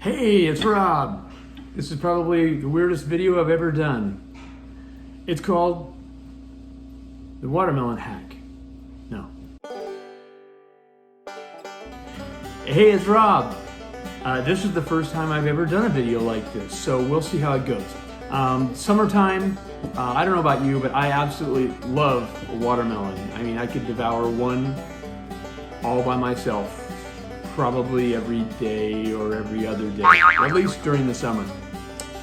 Hey, it's Rob. This is probably the weirdest video I've ever done. It's called the watermelon hack. No. Hey, it's Rob. This is the first time I've ever done a video like this, so we'll see how it goes. Summertime, I don't know about you, but I absolutely love a watermelon. I mean, I could devour one all by myself, probably every day or every other day, at least during the summer.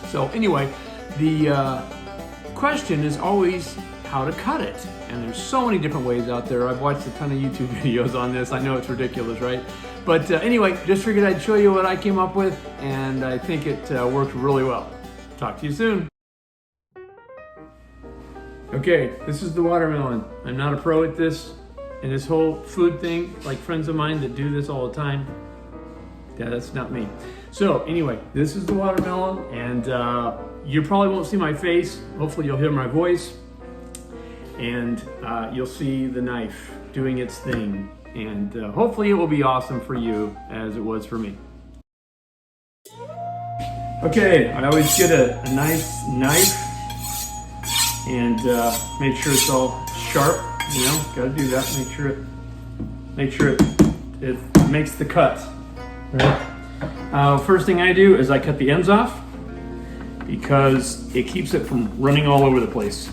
So anyway, the question is always how to cut it. And there's so many different ways out there. I've watched a ton of YouTube videos on this. I know it's ridiculous, right? But anyway, just figured I'd show you what I came up with, and I think it worked really well. Talk to you soon. Okay, this is the watermelon. I'm not a pro at this. And this whole food thing, like friends of mine that do this all the time, yeah, that's not me. So anyway, this is the watermelon, and you probably won't see my face. Hopefully you'll hear my voice, and you'll see the knife doing its thing. And hopefully it will be awesome for you as it was for me. Okay, I always get a nice knife and make sure it's all sharp. You know, gotta do that. Make sure it makes the cut. Right. First thing I do is I cut the ends off because it keeps it from running all over the place.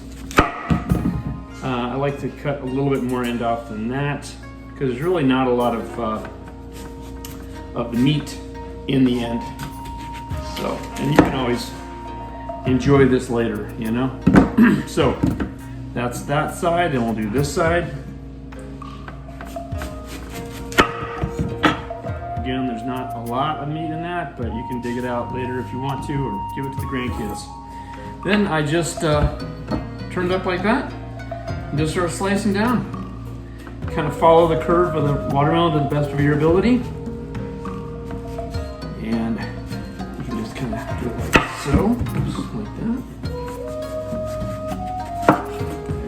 I like to cut a little bit more end off than that because there's really not a lot of the meat in the end. So, and you can always enjoy this later, you know. So. That's that side, and we'll do this side. Again, there's not a lot of meat in that, but you can dig it out later if you want to, or give it to the grandkids. Then I just turn it up like that, and just start slicing down. Kind of follow the curve of the watermelon to the best of your ability. And you can just kind of do it like so, just like that.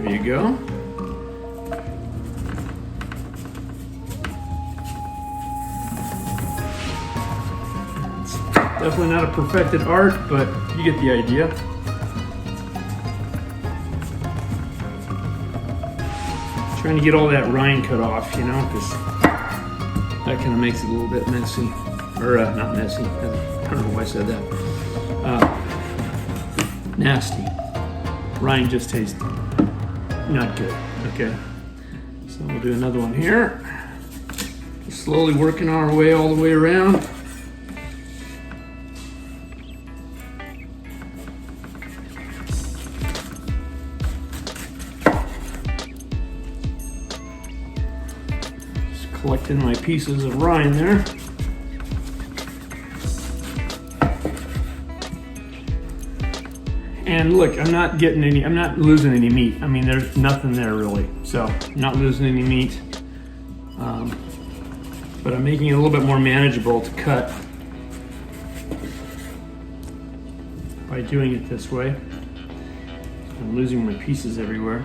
There you go. It's definitely not a perfected art, but you get the idea. Trying to get all that rind cut off, you know, because that kind of makes it a little bit messy. Or not messy, I don't know why I said that. Nasty. Rind just tastes not good. Okay, so we'll do another one here. Just slowly working our way all the way around. Just collecting my pieces of rind there. And look, I'm not losing any meat. I mean, there's nothing there really. So, I'm not losing any meat. But I'm making it a little bit more manageable to cut by doing it this way. I'm losing my pieces everywhere.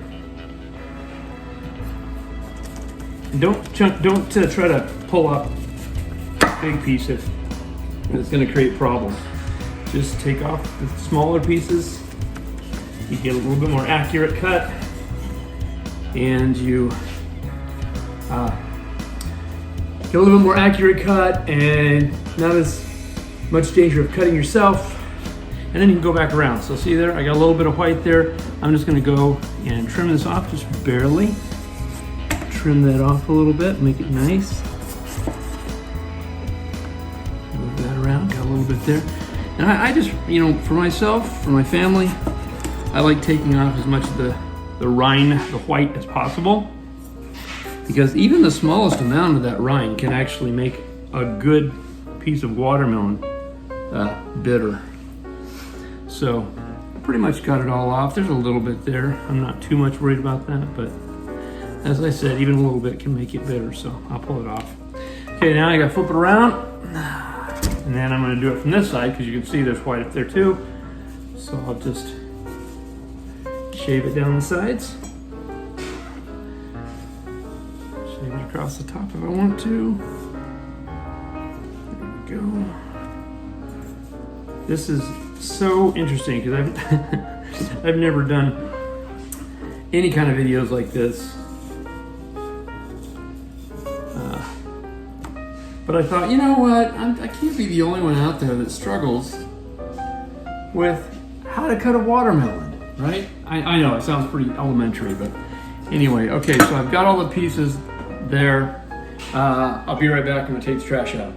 And don't try to pull up a big piece if it's going to create problems. Just take off the smaller pieces. You get a little bit more accurate cut, and you get a little bit more accurate cut and not as much danger of cutting yourself. And then you can go back around. So see there, I got a little bit of white there. I'm just gonna go and trim this off just barely. Trim that off a little bit, make it nice. Move that around, got a little bit there. And I just, you know, for myself, for my family, I like taking off as much of the rind, the white, as possible. Because even the smallest amount of that rind can actually make a good piece of watermelon bitter. So, pretty much got it all off. There's a little bit there. I'm not too much worried about that, but as I said, even a little bit can make it bitter, so I'll pull it off. Okay, now I gotta flip it around. And then I'm gonna do it from this side, because you can see there's white up there too. So I'll just shave it down the sides. Shave it across the top if I want to. There we go. This is so interesting because I've never done any kind of videos like this. But I thought, you know what? I can't be the only one out there that struggles with how to cut a watermelon, right? I know it sounds pretty elementary, but anyway, okay, so I've got all the pieces there. I'll be right back. I'm gonna take the trash out.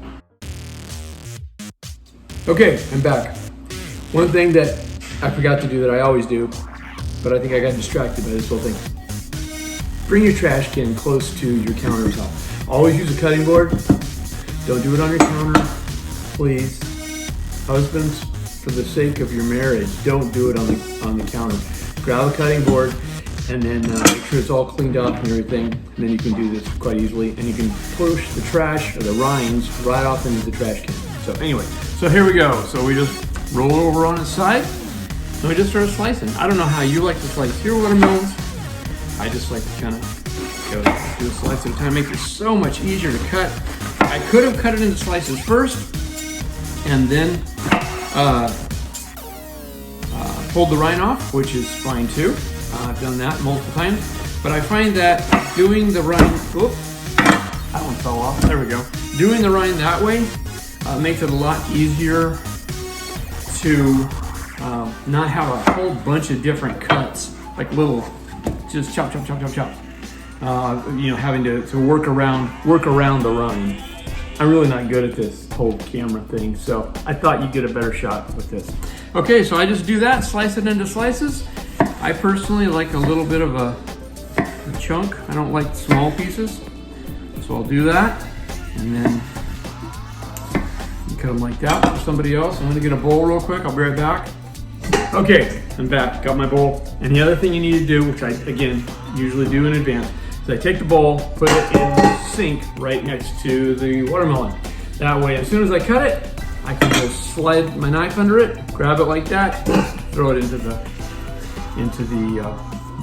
Okay, I'm back. One thing that I forgot to do that I always do, but I think I got distracted by this whole thing. Bring your trash can close to your countertop. Always use a cutting board. Don't do it on your counter, please. Husbands, for the sake of your marriage, don't do it on the counter. Grab a cutting board and then make sure it's all cleaned up and everything. And then you can do this quite easily. And you can push the trash or the rinds right off into the trash can. So anyway, so here we go. So we just roll it over on its side. And we just start slicing. I don't know how you like to slice your watermelons. I just like to kind of go do a slice at a time. Makes it so much easier to cut. I could have cut it into slices first and then pulled the rind off, which is fine too. I've done that multiple times, but I find that doing the rind, oops, that one fell off, there we go. Doing the rind that way makes it a lot easier to not have a whole bunch of different cuts, like little, just chop, chop, chop, chop, chop. You know, having to work around the rind. I'm really not good at this whole camera thing, so I thought you'd get a better shot with this. Okay, so I just do that, slice it into slices. I personally like a little bit of a chunk. I don't like small pieces, so I'll do that. And then you cut them like that for somebody else. I'm gonna get a bowl real quick, I'll be right back. Okay, I'm back, got my bowl. And the other thing you need to do, which I, again, usually do in advance, is I take the bowl, put it in the sink right next to the watermelon. That way, as soon as I cut it, I can just slide my knife under it, grab it like that, throw it into the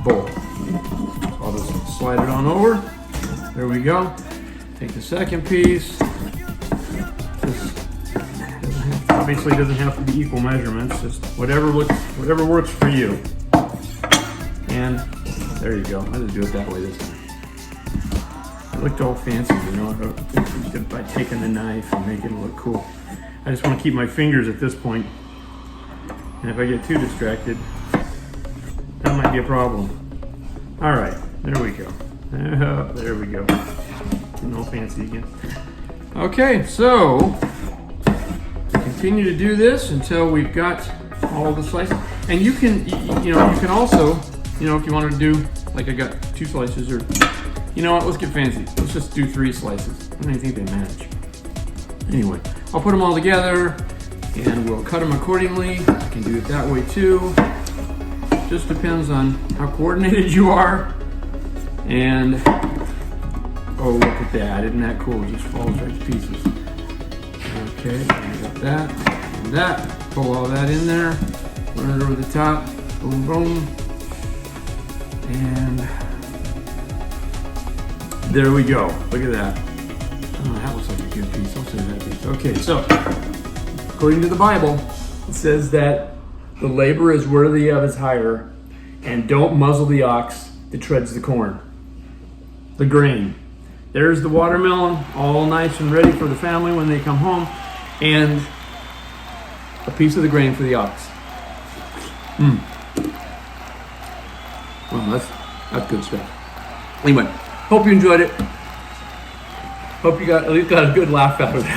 bowl. So I'll just slide it on over. There we go. Take the second piece. Obviously doesn't have to be equal measurements, just whatever works for you. And there you go. I'll just do it that way this time. It looked all fancy, you know, by taking the knife and making it look cool. I just want to keep my fingers at this point. And if I get too distracted, that might be a problem. All right, there we go. There we go. Getting all fancy again. Okay, so continue to do this until we've got all the slices. And you can, you can also, if you wanted to do, like I got 2 slices, or, you know what, let's get fancy. Let's just do 3 slices. I don't even think they match. Anyway, I'll put them all together and we'll cut them accordingly. I can do it that way too. Just depends on how coordinated you are. And, oh, look at that. Isn't that cool? It just falls right to pieces. Okay, I got that and that. Pull all that in there. Run it over the top. Boom, boom. And there we go. Look at that. Oh, that looks like a good piece. I'll say that piece. Okay, so according to the Bible, it says that the labor is worthy of his hire, and don't muzzle the ox that treads the corn. The grain. There's the watermelon, all nice and ready for the family when they come home, and a piece of the grain for the ox. Well, that's good stuff. Anyway, hope you enjoyed it. Hope you at least got a good laugh out of it.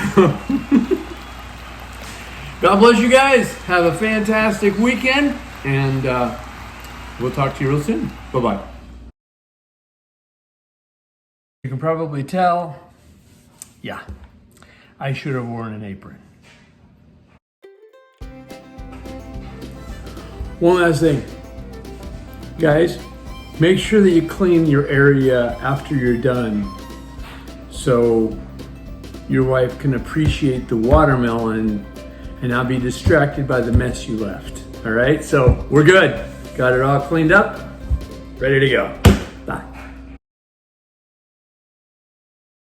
God bless you guys. Have a fantastic weekend, and we'll talk to you real soon. Bye-bye. You can probably tell, yeah, I should have worn an apron. One last thing. Guys, make sure that you clean your area after you're done so your wife can appreciate the watermelon and not be distracted by the mess you left. All right, so we're good. Got it all cleaned up, ready to go.